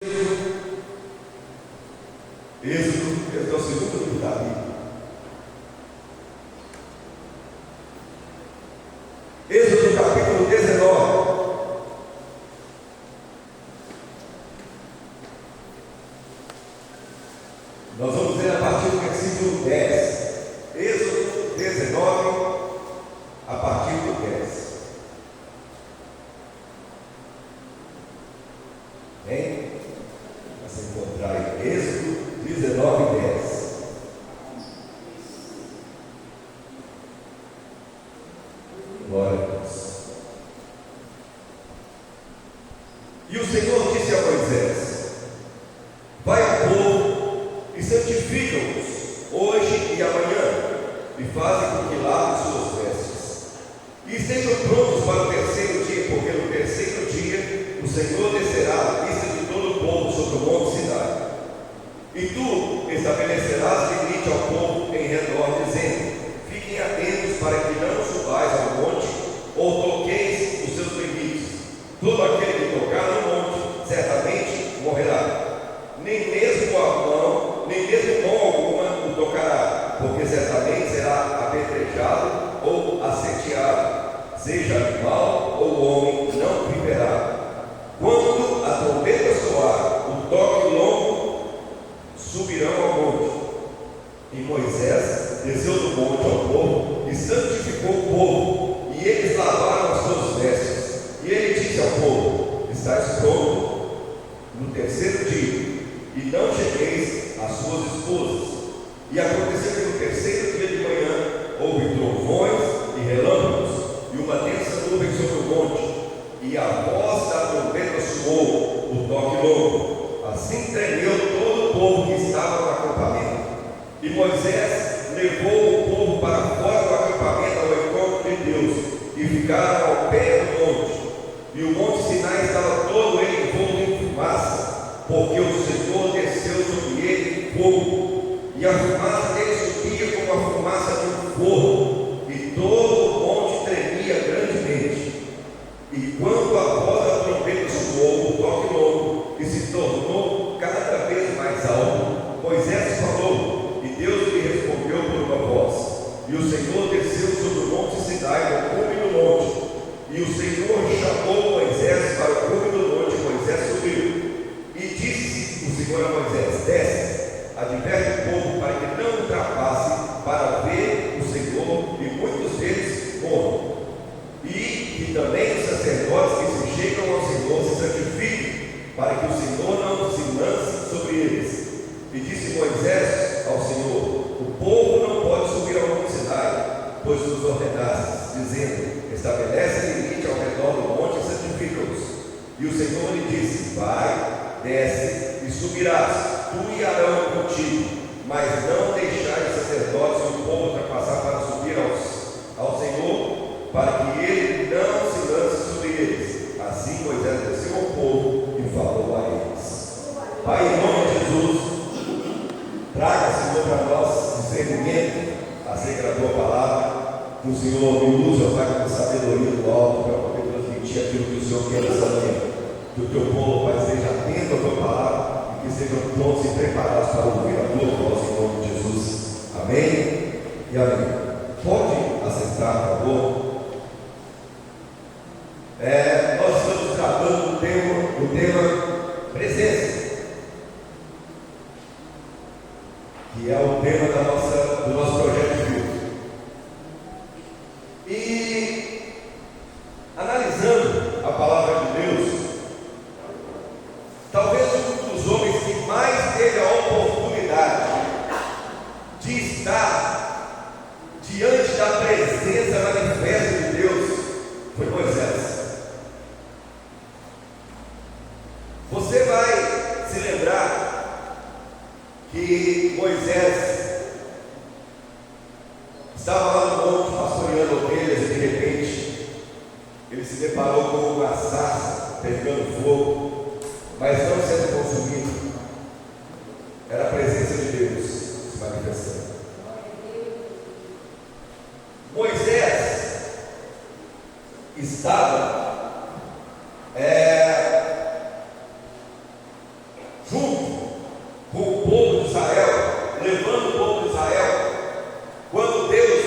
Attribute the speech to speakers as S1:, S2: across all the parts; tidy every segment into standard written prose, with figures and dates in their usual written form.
S1: Êxodo é o segundo livro da Bíblia. Êxodo capítulo 19. Nós vamos ler a partir do versículo 10. Êxodo 19, a partir do 10. Vem? Para se encontrar aí. Êxodo 19, 10. Glória a Deus. E o Senhor disse a Moisés: vai ao povo e santifica-os hoje e amanhã, e fazem com que lavem suas vestes, e estejam prontos para o terceiro dia, porque no terceiro dia o Senhor descerá a vista de todo o povo sobre o monte Sinai. E tu estabelecerás limite ao povo em redor, dizendo: fiquem atentos para que não subais ao monte, ou toqueis os seus limites. Todo aquele que tocar no monte, certamente morrerá. Nem mesmo a mão, nem mesmo mão alguma o tocará, porque certamente será apedrejado ou asseteado, seja animal ou homem, não viverá. Quando a trombeta soar, o toque longo, subirão ao monte. E Moisés desceu do monte ao povo e santificou o povo, e eles lavaram as suas vestes. E ele disse ao povo: estáis prontos no terceiro dia, e não chegueis às suas esposas. E aconteceu que no terceiro dia de manhã houve trovões e relâmpagos, e uma densa nuvem sobre o monte, e a voz da trombeta soou, o toque longo. Assim tremeu todo o povo que estava no acampamento. E Moisés levou o povo para fora do acampamento ao encontro de Deus, e ficaram ao pé do monte. E o monte Sinai estava todo ele envolto em fumaça, porque o Senhor desceu sobre ele em fogo, e a fumaça dele subia como a fumaça de um forno, e todo o monte tremia grandemente. E quando a voz da trombeta soou, o toque longo, e se tornou cada vez mais alto, Moisés falou, e Deus lhe respondeu por uma voz. E o Senhor desceu sobre o monte Sinai, no cume do monte. E o Senhor chamou Moisés para o cume do monte. Moisés subiu. E disse o Senhor a Moisés: desce, adverte o povo para que não ultrapasse, para ver o Senhor, e muitos deles morram. E que também os sacerdotes que se chegam ao Senhor se santifiquem, para que o Senhor não se lance sobre eles. E disse Moisés ao Senhor: o povo não pode subir ao monte Sinai, pois nos ordenaste, dizendo: estabelece limite ao redor do monte e santifica-os. E o Senhor lhe disse: vai, desce e subirás, tu e Arão contigo, mas não deixai os sacerdotes e o povo ultrapassar para subir ao Senhor, para que ele não se lance sobre eles. Assim Moisés desceu ao povo e falou a eles. Pai, em nome de Jesus, traga, Senhor, para nós discernimento acerca da tua palavra, que o Senhor me use, ó Pai, com sabedoria do alto, para poder transmitir aquilo que o Senhor quer nessa manhã. Que o teu povo, Pai, esteja atento à tua palavra e que estejam prontos e preparados para ouvir a tua voz em nome de Jesus. Amém e amém. Pode assentar, por favor. Nós estamos tratando do tema presença, que é o tema do nosso projeto de vida. E analisando a palavra de Deus, talvez um dos homens que mais teve a oportunidade de estar diante da presença manifesta de Deus foi Moisés. Você vai se lembrar que Moisés estava lá no monte pastoreando ovelhas e de repente ele se deparou com uma sarça pegando fogo, mas não sendo consumido. Era a presença de Deus se manifestando. Moisés estava com o povo de Israel, levando o povo de Israel, quando Deus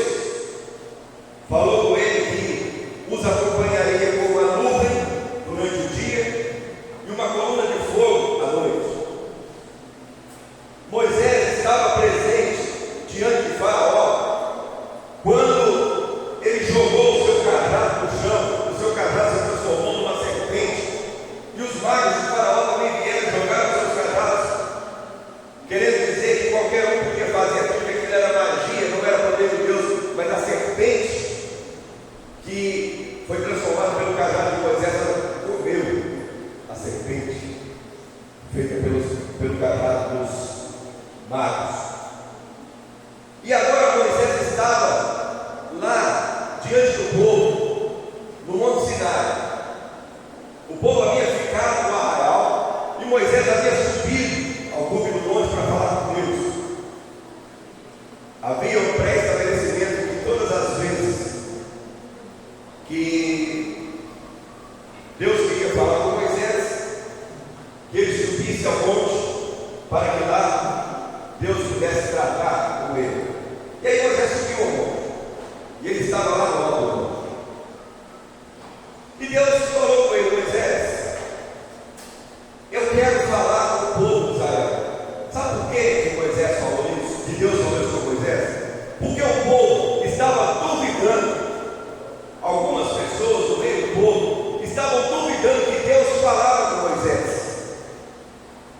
S1: falou com ele que os acompanharia com uma nuvem durante o dia e uma coluna de fogo à noite. Moisés estava presente diante de Faraó quando ele jogou o seu cajado no chão. O seu cajado se transformou numa serpente, e os magos de Faraó também vieram jogar os seus cajados, querendo dizer que qualquer um podia fazer aquilo, que aquilo era magia, não era poder de Deus, mas a serpente que foi transformada pelo cajado de Moisés, ela comeu a serpente feita pelo cajado dos magos. E agora Moisés estava lá diante do povo, no Monte Sinai. O povo havia ficado no arraial e Moisés havia subido ao cume do monte para falar com Deus. Havia um pré-estabelecimento que todas as vezes que Deus queria falar com Moisés, que ele subisse ao monte para que lá Deus pudesse tratar com ele. E aí Moisés subiu ao monte, e ele estava lá no alto do monte. E Deus falou com ele: Moisés, eu quero falar com o povo de Israel. Sabe por que Moisés falou isso? Que Deus falou isso com Moisés? Porque o povo estava duvidando. Algumas pessoas no meio do povo estavam duvidando que Deus falava com Moisés.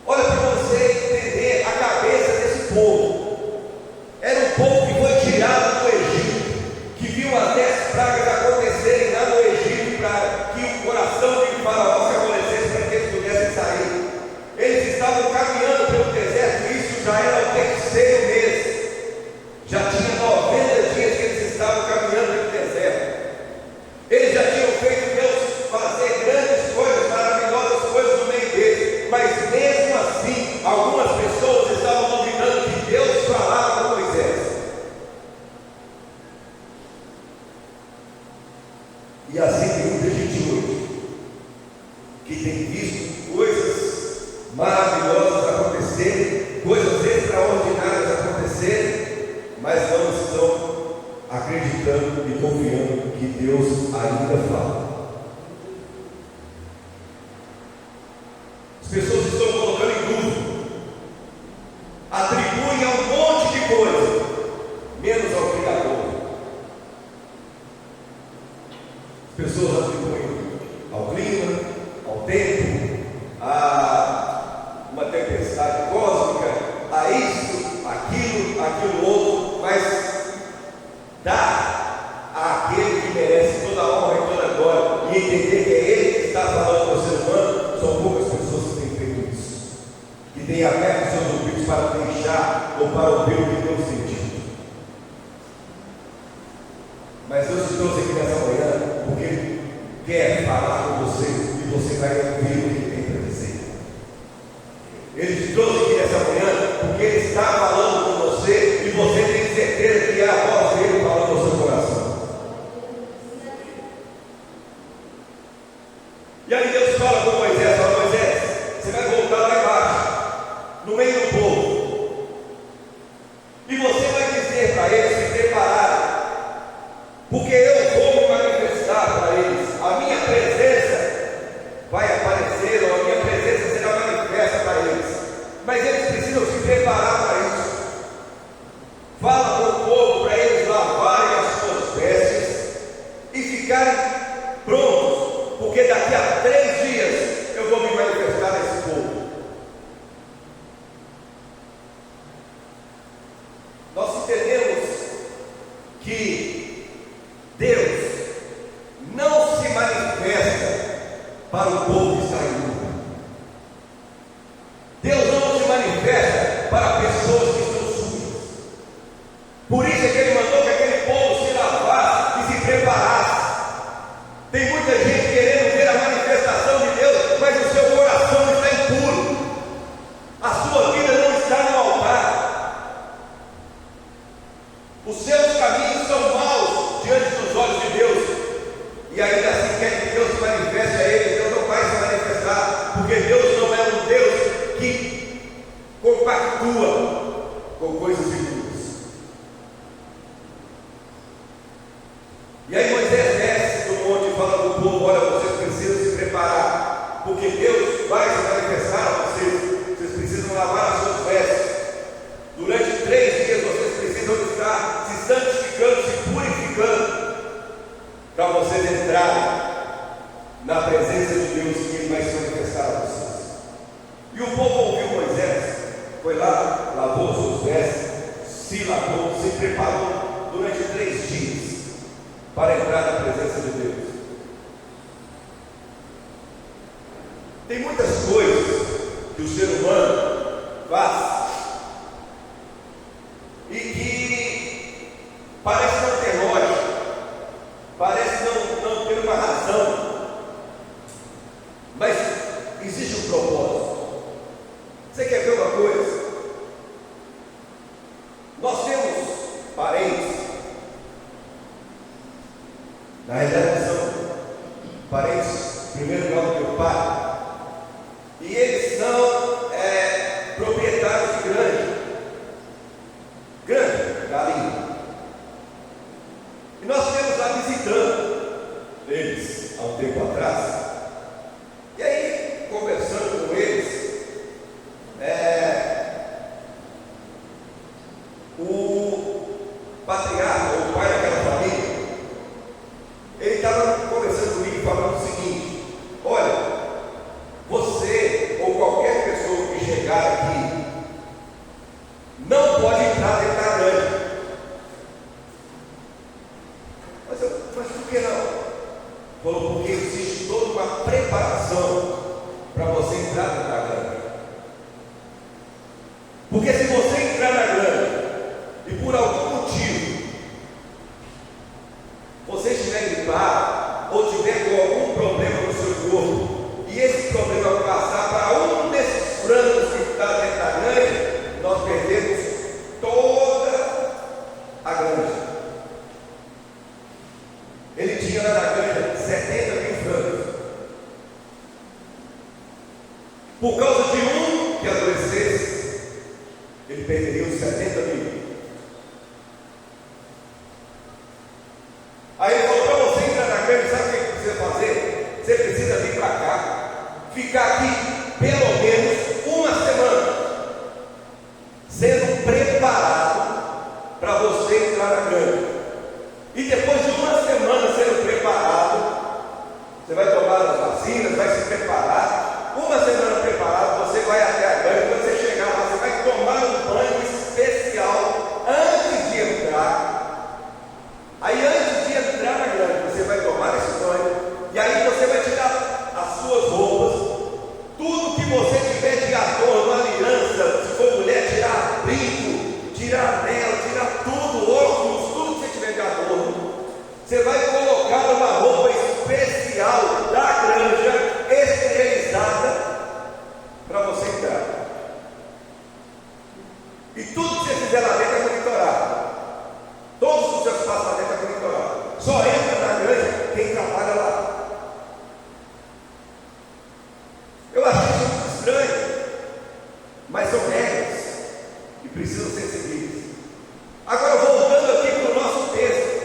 S1: Olha, para você entender a cabeça desse povo. Era um povo que foi tirado do Egito, que viu as 10 pragas acontecerem lá no Egito, para que o coração de Faraó se amolecesse, para que eles pudessem sair. Eles estavam caminhando pelo deserto, e isso já era o terceiro mês. Já tinha 90 dias que eles estavam caminhando pelo deserto. Eles já tinham feito Deus fazer grandes coisas, maravilhosas coisas no meio deles, mas mesmo assim, algumas pessoas estavam duvidando que Deus falava com Moisés. E assim tem muita gente hoje que tem visto coisas maravilhosas acontecerem, coisas extraordinárias acontecerem, mas não estão acreditando e confiando que Deus ainda fala. As pessoas estão colocando em dúvida, atribuem a um monte de coisa, menos ao Criador. As pessoas atribuem ao clima, ao tempo, a uma tempestade cósmica, a isso, aquilo outro, mas dá àquele que merece toda a honra e toda a glória, e entender que é Ele que está falando com o ser humano. São poucas pessoas que têm feito isso, que têm aberto seus ouvidos para deixar ou para ouvir o que Deus tem dito. Mas Deus te trouxe aqui nessa manhã porque Ele quer falar com você, e você vai ouvir o que Ele tem para dizer. Ele te trouxe aqui nessa manhã porque Ele está falando com você, e você tem certeza que é a voz dele falando no seu coração. E aí Deus fala com Moisés: fala, Moisés, você vai voltar lá embaixo, no meio do povo, e você vai dizer para eles se prepararem, porque eu vou me manifestar para eles. A minha presença vai aparecer, ou a minha presença será manifesta para eles, mas eles precisam se preparar para isso. Fala com o povo para eles lavarem as suas vestes e ficarem prontos, porque daqui a 3 dias eu vou me manifestar nesse povo. Nós entendemos que Deus não se manifesta para o povo que está em luta. Deus não se manifesta para pessoas que estão sujas. Por isso é que Ele mandou que aquele povo se lavasse e se preparasse. Tem muita gente querendo ver a manifestação de Deus, mas o seu coração está impuro. A sua vida não está no altar. Os seus caminhos são maus diante dos olhos de Deus. E ainda assim quer que Deus se manifeste a eles. Deus não vai se manifestar, porque Deus não é um Deus que compartilha E o povo ouviu Moisés, foi lá, lavou suas vestes, se lavou, se preparou durante 3 dias para entrar na presença de Deus. Tem muitas coisas que o ser humano faz e que parece não ter lógica, parece não ter uma razão, mas existe um propósito. Você quer ver uma coisa? Nós temos parentes, na realidade são parentes, em primeiro lugar, do meu pai, e eles são proprietários de grande galinha. E nós temos lá visitando eles há um tempo atrás. E aí, conversando com eles, o patriarca, o pai daquela família, ele estava conversando comigo, falando o seguinte: olha, você ou qualquer pessoa que chegar aqui não pode entrar dentro da granja. Mas por que não? Falou, porque existe toda uma preparação para você entrar dentro da granja. Porque se você entrar na granja e por algum motivo você estiver gripado ou tiver com algum problema no seu corpo, e esse problema passar para um desses frangos que está dentro da granja, nós perdemos toda a granja. Ele tinha lá na granja 70 mil frangos. Por causa de um que adoecesse, ele perderia os 70 mil. Aí ele falou: para você entrar na granja, sabe o que precisa fazer? Você precisa vir para cá, ficar aqui pelo menos uma semana, sendo preparado para você entrar na granja. E depois de uma semana sendo preparado, você vai tomar as vacinas, vai se preparar. Uma semana preparado, você vai até a granja. Quando você chegar lá, você vai tomar um banho especial antes de entrar. Aí antes de entrar na granja, você vai tomar esse banho, e aí você vai tirar as suas roupas, tudo que você tiver de adorno, aliança, se for mulher, tirar brinco, tirar anel, tirar tudo, óculos, tudo que você tiver de adorno. Você vai colocar uma roupa especial da granja, esterilizada, para você entrar. E tudo que você fizer lá dentro é monitorado. Todos os seus passos lá dentro é monitorado. Só entra na granja quem trabalha lá. Eu acho isso muito estranho, mas são regras que precisam ser seguidas. Agora, voltando aqui para o nosso texto,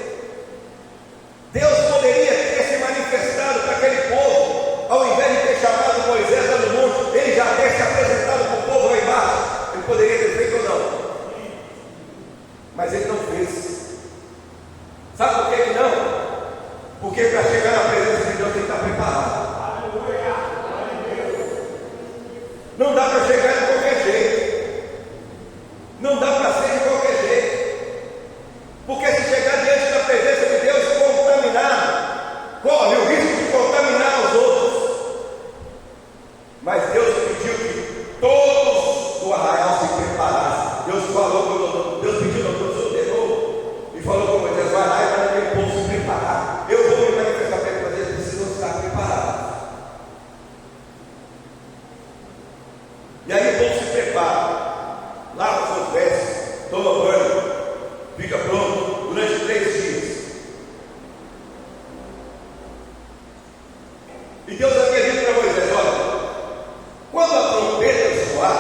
S1: Deus poderia ter se manifestado para aquele povo, ao invés de ter chamado Moisés lá no monte, ele já ter se apresentado para o povo lá embaixo. Ele poderia ter feito ou não? Mas ele não fez. Sabe por que não? Porque para chegar na presença de Deus tem que estar preparado. Não dá para chegar de qualquer jeito. Não dá para ser de qualquer jeito. Porque se chegar diante da presença de Deus contaminado, corre o risco de contaminar os outros. Mas Deus pediu que todos do arraial se preparassem. Deus falou, Deus pediu, Deus ordenou e falou com Moisés: vai lá e vai aquele povo se preparar. Eu vou me manifestar para eles, eles precisam estar preparados. E aí o povo se prepara, lava suas vestes, toma banho, fica pronto durante 3 dias. E Deus havia dito para Moisés: olha, quando a trombeta soar,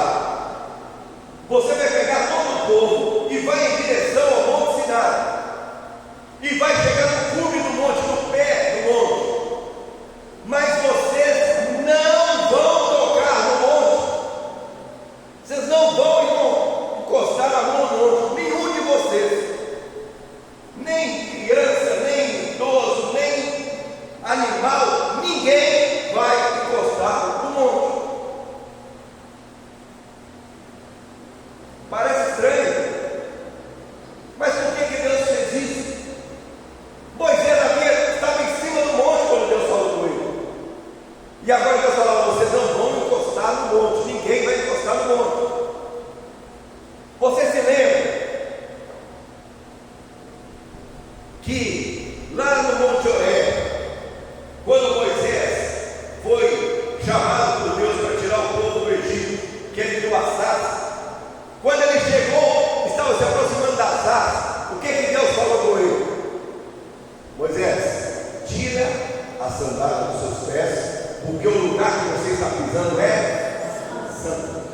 S1: santo.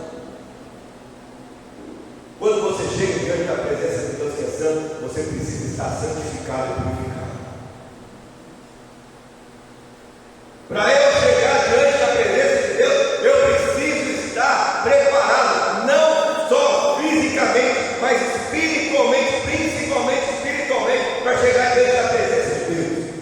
S1: Quando você chega diante da presença de Deus que é santo, você precisa estar santificado e purificado. Para eu chegar diante da presença de Deus, eu preciso estar preparado, não só fisicamente, mas espiritualmente, principalmente espiritualmente, para chegar diante da presença de Deus.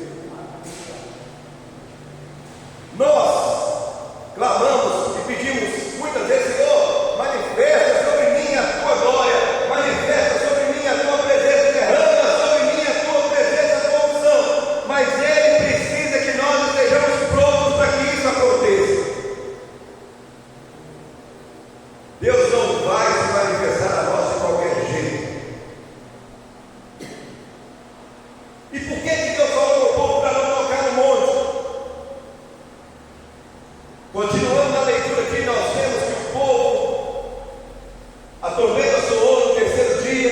S1: Nós clamamos e pedimos muitas vezes: Senhor, manifesta sobre mim a tua glória, manifesta sobre mim a tua presença, derrama sobre mim a tua presença, a tua unção. Mas Ele precisa que nós estejamos prontos para que isso aconteça. Deus não vai se manifestar a nós de qualquer jeito. E por que Deus falou ao povo para não tocar no monte? Continuando na leitura aqui, nós vemos que o povo, a tormenta soou no terceiro dia,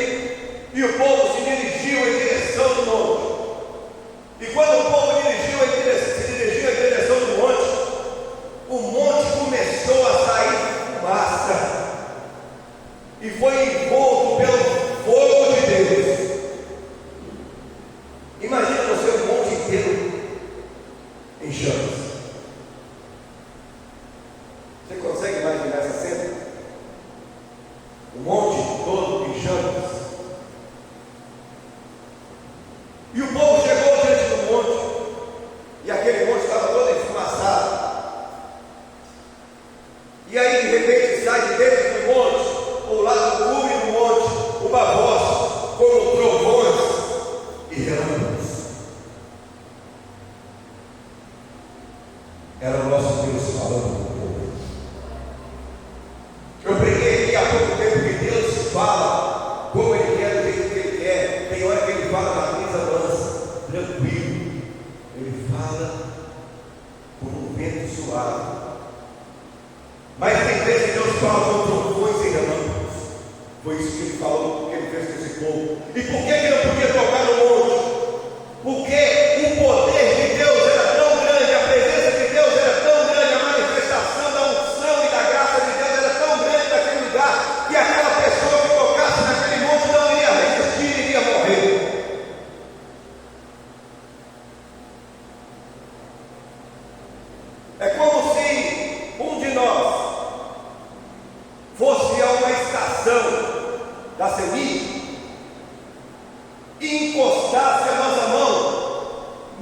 S1: e o povo se dirigiu em direção do monte. E quando o povo se dirigiu em direção do monte, o monte começou a sair fumaça, e foi envolto pelo fogo de Deus. Imagina você o monte inteiro em chamas. Você consegue imaginar essa cena? O monte todo em chamas. E o povo chegou diante do monte, e aquele monte estava todo enfumaçado. E aí de repente sai de dentro do monte, o lado cume do monte, uma voz como trovões e relâmpagos. Era o nosso Deus falando com o povo. Eu preguei aqui há pouco tempo que Deus fala como Ele quer, do jeito que Ele quer. Tem hora que Ele fala na brisa mansa, tranquilo. Ele fala como um vento suave. Mas tem vezes que Deus fala com trovões e relâmpagos. Foi isso que Ele falou, que Ele fez com esse povo. E por que Ele não podia tocar no monte? Porque o poder de Deus era tão grande, a presença de Deus era tão grande, a manifestação da unção e da graça de Deus era tão grande naquele lugar, que aquela pessoa que tocasse naquele monte não iria resistir, iria morrer. É como se um de nós fosse a uma estação da CEMIG e encostasse a nossa mão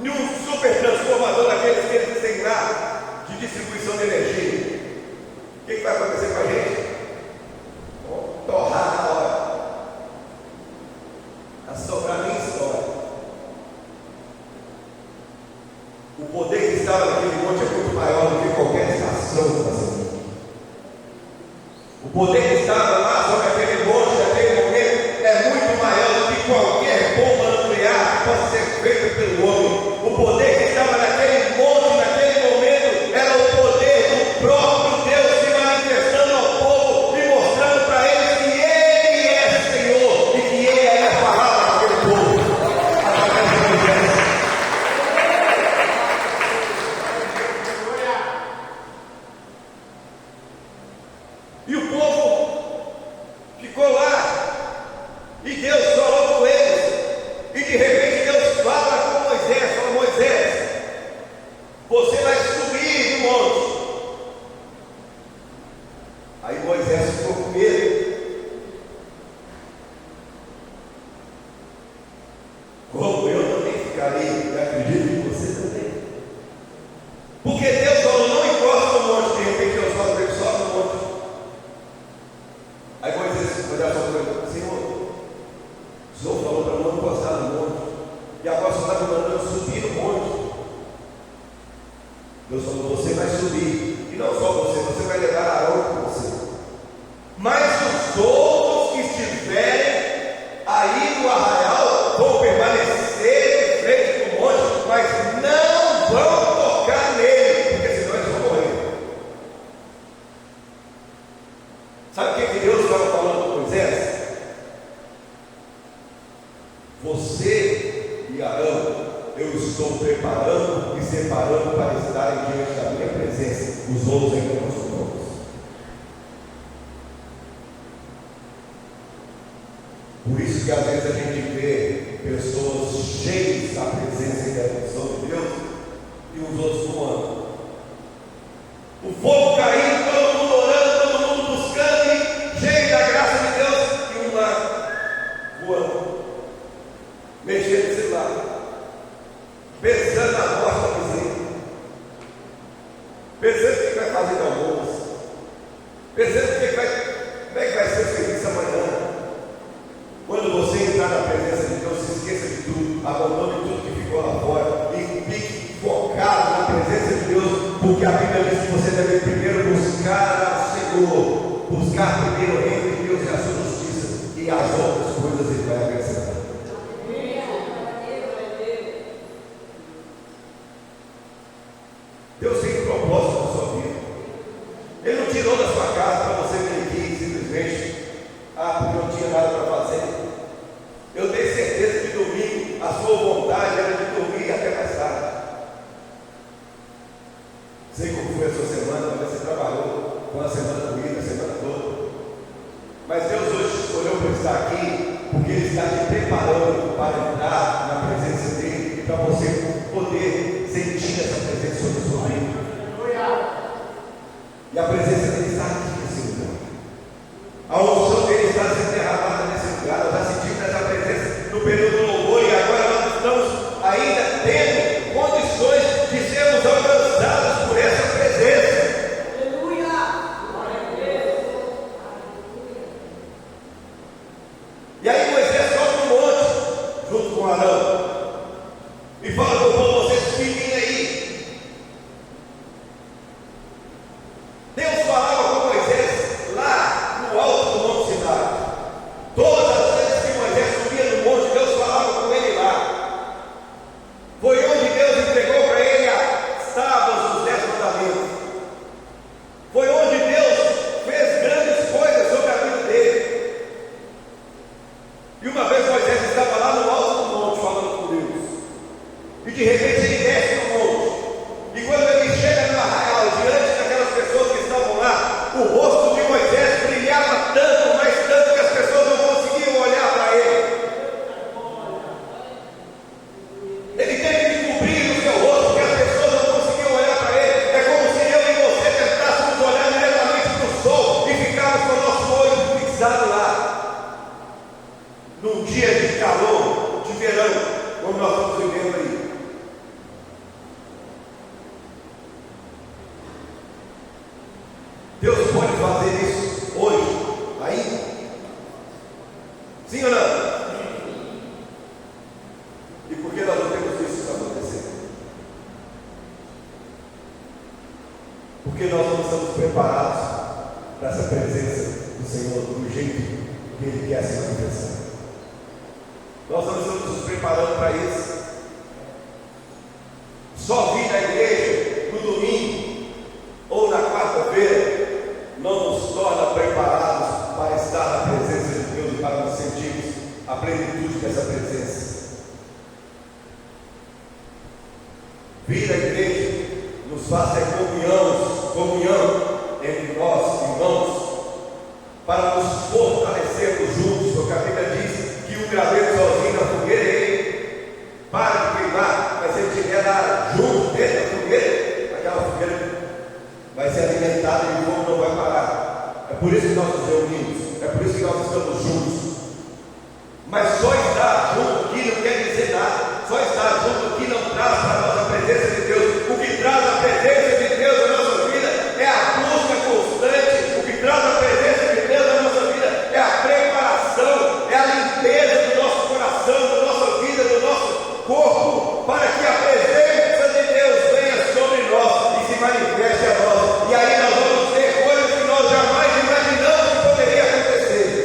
S1: em um super transformador daqueles que eles têm lá de distribuição de energia. O que vai acontecer com a gente? Vamos torrar na hora. Para mim, história. O poder que estava naquele monte é muito maior do que qualquer estação da CEMIG. O poder que estava lá sobre aquele monte, naquele momento, é muito maior do que qualquer bomba nuclear que possa ser feita pelo homem. O poder que estava naquele monte, naquele momento, era o poder do próprio Deus se manifestando ao povo e mostrando para eles que Ele é Senhor e que Ele é a palavra daquele povo. Através de Moisés. E o povo ficou lá, e Deus falou com eles, e de repente Deus fala com Moisés, fala: Moisés, você vai subir do monte. Aí Moisés ficou com medo. Como eu também ficarei, eu acredito que você também. Porque Deus falou: não encosta no monte, de repente Deus fala para ele: sobe no monte. Aí Moisés olhava para ele: Senhor, o Senhor falou para não encostar no monte, e agora você está me mandando subir no monte. Deus falou: você vai subir, e não só você vai levar Arão com você. Mas os outros que estiverem aí no arraial vão permanecer em frente do monte, mas não vão tocar nele, porque senão eles vão morrer. Sabe o que Deus estava falando com Moisés? Você e Arão, eu estou preparando e separando para estarem diante da minha presença. Os outros ainda não são prontos. Por isso que às vezes a gente vê pessoas cheias da presença e da atenção de Deus e os outros não andam. O fogo caindo, todo mundo orando, todo mundo buscando, e cheio da graça de Deus, e um lá voando, mexendo no celular, pensando na morte da vizinha, pensando o que vai fazer no almoço, pensando como é que vai ser o serviço amanhã. Quando você entrar na presença de Deus, se esqueça de tudo, abandone tudo que ficou lá fora e fique focado na presença de Deus, porque a Bíblia diz que você deve primeiro buscar ao Senhor, buscar primeiro o reino de Deus e a sua justiça, e as outras coisas Ele vai acrescentar. Deus tem um propósito na sua vida. Ele não tirou da sua casa para você vir aqui simplesmente, porque eu não tinha nada para fazer. Eu tenho certeza que domingo a sua vontade era de dormir até mais tarde. Sei como foi a sua semana, mas você trabalhou com a semana corrida, a semana toda. Mas Deus hoje te escolheu para estar aqui, porque Ele está te preparando para entrar na presença dEle e para você poder sentir essa presença sobre a sua vida. E a presença dEle está aqui nesse lugar. A unção dEle está sendo derramada nesse lugar. Nós já sentimos essa presença no período do louvor e agora nós estamos ainda tendo condições de sermos alcançados por essa presença. Aleluia! Glória a Deus! E aí Moisés sobe no monte junto com Arão e fala para o povo: vocês fiquem aí. Deus falava com Moisés lá no alto do Monte Sinai. Todas as vezes que Moisés subia no monte, Deus falava com ele lá. Foi onde Deus entregou para ele as tábuas dos 10 mandamentos. Foi onde Deus fez grandes coisas sobre a vida dele. E uma vez Moisés estava lá no alto do monte falando com Deus. E de repente ele desce no monte. E quando ele chega no arraial, diante daquelas pessoas que estavam lá, o rosto de Moisés brilhava tanto, mas tanto, que as pessoas não conseguiam olhar para ele. Ele teve que cobrir o seu rosto, porque as pessoas não conseguiam olhar para ele. É como se eu e você tentássemos olhar diretamente para o sol e ficarmos com o nosso olho fixado lá. Num dia de calor, de verão, como nós estamos vivendo aí. Deus pode fazer isso hoje, ainda? Sim ou não? E por que nós não temos visto isso acontecer? Porque nós não estamos preparados para essa presença do Senhor do jeito que Ele quer se manifestar. Nós não estamos nos preparando para isso. Só vir na igreja no domingo ou na quarta-feira não nos torna preparados para estar na presença de Deus e para nos sentirmos a plenitude dessa presença. Vir à igreja nos faz ter comunhão entre nós, irmãos, para nos fortalecermos juntos, porque a Bíblia diz que o graveto sozinho na fogueira, ele para de queimar, mas se ele estiver lá junto dentro da fogueira, aquela fogueira vai ser alimentada e o fogo não vai parar. É por isso que nós nos reunimos, é por isso que nós estamos juntos. Mas só estar junto aqui não quer dizer nada. Só estar junto aqui não traz para nós a presença de Deus. O que traz a presença de Deus na nossa vida é a busca constante. O que traz a presença de Deus na nossa vida é a preparação, é a limpeza do nosso coração, da nossa vida, do nosso corpo, para que a presença de Deus venha sobre nós e se manifeste a nós. E aí nós vamos ter coisas que nós jamais imaginamos que poderia acontecer.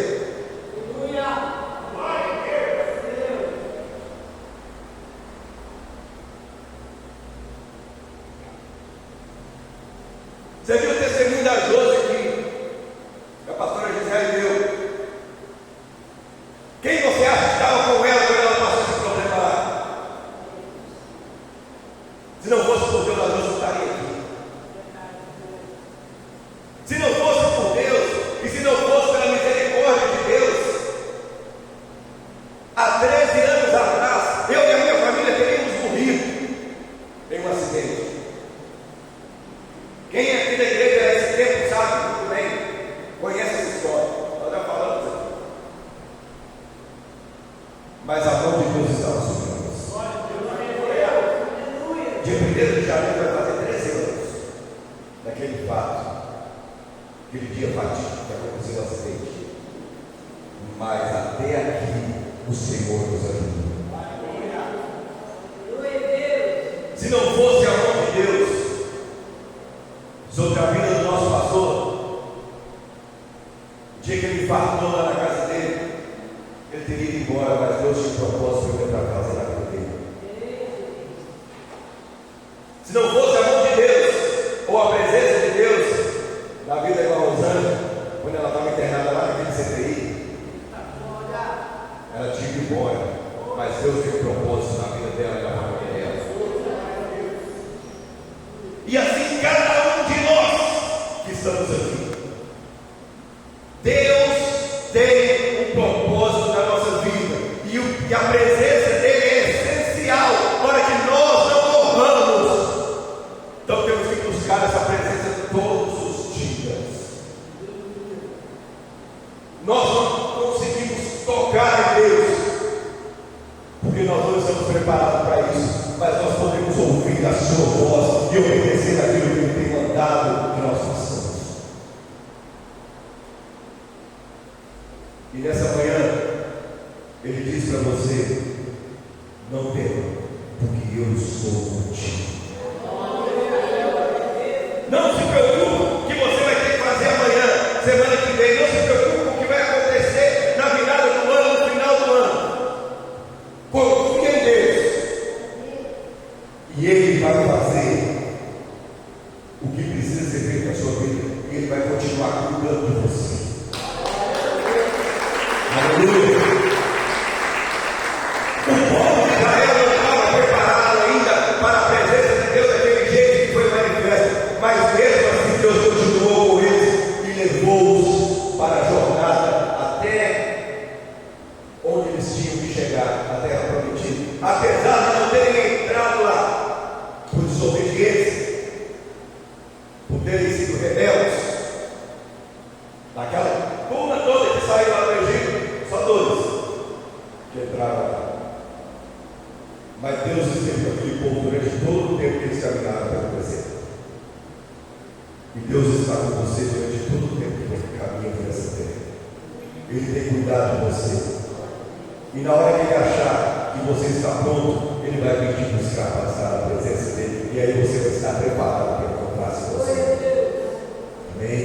S1: janeiro vai fazer 13 anos daquele fato, aquele dia fatídico que aconteceu no acidente. Mas até aqui o Senhor nos ajudou. Se não fosse a mão de Deus sobre a vida do nosso pastor, o dia que ele infartou lá na casa dele, ele teria ido embora, mas Deus tinha propósito para ele para casa na vida dele. Se não fosse a mão de Deus, ou a presença de Deus na vida da Rosângela, quando ela estava internada lá naquele CTI, ela tinha ido embora, mas Deus tem propósito na vida dela e na família dela. E assim cada um de nós que estamos aqui, Deus tem um propósito na nossa vida, e a presença dele é essencial para que nós não morramos. Então temos que buscar essa presença todos os dias. Nós não conseguimos tocar em Deus, porque nós não estamos preparados para isso, mas nós podemos ouvir a sua voz e obedecer aquilo que ele tem mandado que nós façamos. E nessa manhã ele diz para você: não tema, porque eu sou contigo. Não se preocupe com o que você vai ter que fazer amanhã, semana que vem. Não se preocupe com o que vai acontecer na virada do ano, no final do ano. Confie em Deus, e Ele vai fazer o que precisa ser feito na sua vida. Ele vai continuar cuidando de você. Aleluia. O povo de Israel não estava preparado ainda para a presença de Deus daquele jeito que foi manifesto, mas mesmo assim Deus continuou com eles e levou-os para a jornada até onde eles tinham que chegar, a terra prometida. Apesar de não terem entrado lá por desobediência, por terem sido rebeldes, naquela turma toda que saiu lá do Egito, só 12 que entraram lá. Mas Deus esteve com aquele povo durante todo o tempo que eles caminharam pelo deserto. E Deus está com você durante todo o tempo que você caminha por essa terra. Ele tem cuidado de você. E na hora que ele achar que você está pronto, ele vai vir te buscar para estar na presença dele. E aí você vai estar preparado para encontrar-se com você. Amém?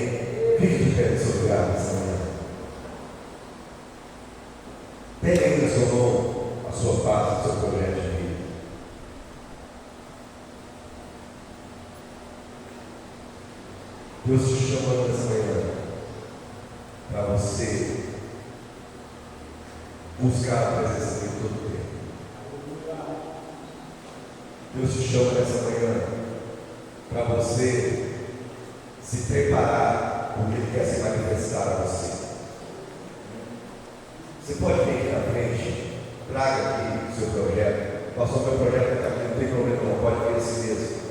S1: Fique de pé no seu lugar nessa manhã. Pegue aí na sua mão a sua paz, o seu projeto de vida. Deus te chama nessa manhã para você buscar a presença dele todo o tempo. Deus te chama nessa manhã para você se preparar, porque Ele quer se manifestar a você. Você pode vir aqui na frente, traga aqui o seu projeto. Pastor, meu projeto está aqui, não tem problema, não pode vir assim mesmo.